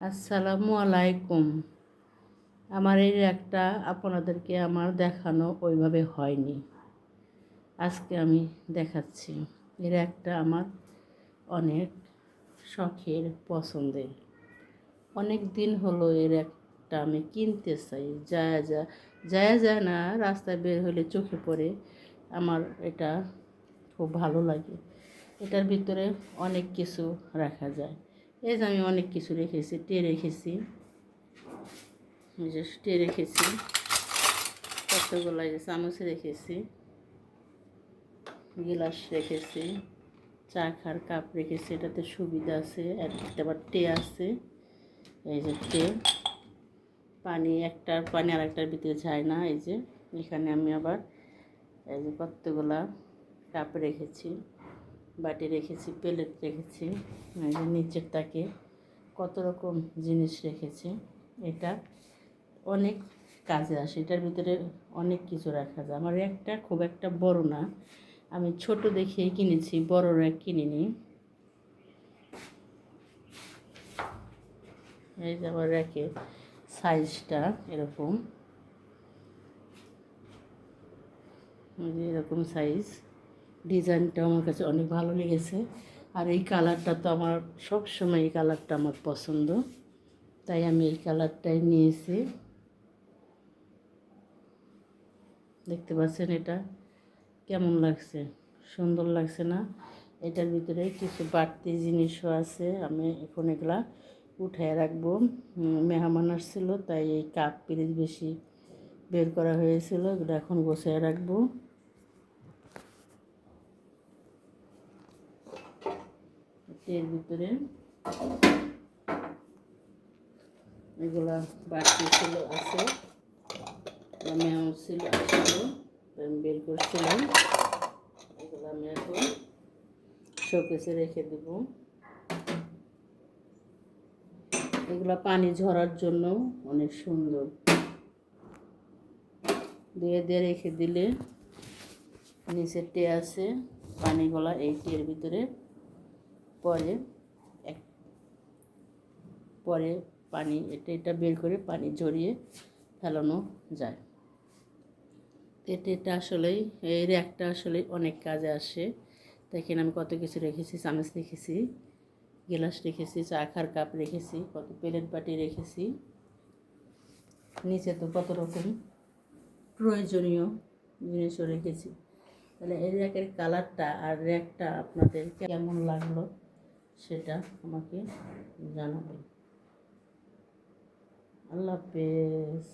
আসসালামু আলাইকুম। আমার এই র্যাকটা আপনাদেরকে আমার দেখানো ওইভাবে হয়নি। আজকে আমি দেখাচ্ছি। এই র্যাকটা আমার অনেক শখের, পছন্দের। অনেক দিন হলো এই র্যাকটা আমি কিনতে চাই। যায় না, রাস্তায় বের হলে চোখে পড়ে। আমার এটা খুব ভালো লাগে। এটার ভিতরে অনেক কিছু রাখা যায়। এই যে আমি অনেক কিছু রেখেছি, রেখেছি, রেখেছি, কতগুলো চামচ রেখেছি, গিলাস রেখেছি, চা খাওয়ার কাপ রেখেছি। এটাতে সুবিধা আছে। আবার টে আছে, এই যে টে, পানি একটার পানি আর একটার ভিতরে যায় না। এই যে এখানে আমি আবার এই যে কতগুলা কাপ রেখেছি, বাটি রেখেছি, প্লেট রেখেছি। এই যে নিচের তাকে কত রকম জিনিস রেখেছি। এটা অনেক কাজে আসে। এটার ভিতরে অনেক কিছু রাখা যায়। আমার একটা খুব একটা বড় না, আমি ছোট দেখেই কিনেছি, বড় র্যাক কিনিনি। এই যে আমার র্যাকের সাইজটা এরকম, এরকম সাইজ। ডিজাইনটা আমার কাছে অনেক ভালো লেগেছে। আর এই কালারটা তো আমার সব সময়, এই কালারটা আমার পছন্দ, তাই আমি এই কালারটাই নিয়েছি। দেখতে পাচ্ছেন এটা কেমন লাগছে, সুন্দর লাগছে না? এটার ভিতরে কিছু বাড়তি জিনিসও আছে। আমি এখন এগুলা উঠায় রাখবো। মেহমান আসছিল, তাই এই কাপ পিরিচ বেশি বের করা হয়েছিল, এগুলো এখন গোছায় রাখবো। এর ভিতরে এগুলা বাড়তি ছিল, আছে, মেহমান ছিল, আমি বের করছিলাম। এগুলো আমি এখন শোকেসে রেখে দেব। এগুলো পানি ঝরার জন্য অনেক সুন্দর। দিয়ে রেখে দিলে নিচে টে আছে, পানিগুলা এই টের ভিতরে পরে পরে পানি এটা বের করে পানি ঝরিয়ে ফেলানো যায়। এটা আসলেই, এই র্যাকটা আসলে অনেক কাজে আসে। দেখেন আমি কত কিছু রেখেছি, চামচ রেখেছি, গ্লাস রেখেছি, চা খাওয়ার কাপ রেখেছি, কত প্লেট বাটি রেখেছি। নিচে তো কত রকম প্রয়োজনীয় জিনিসও রেখেছি। তাহলে এই র্যাকের কালারটা আর র্যাকটা আপনাদের কেমন লাগলো সেটা আমাকে জানাবেন। আল্লাহ হাফেজ।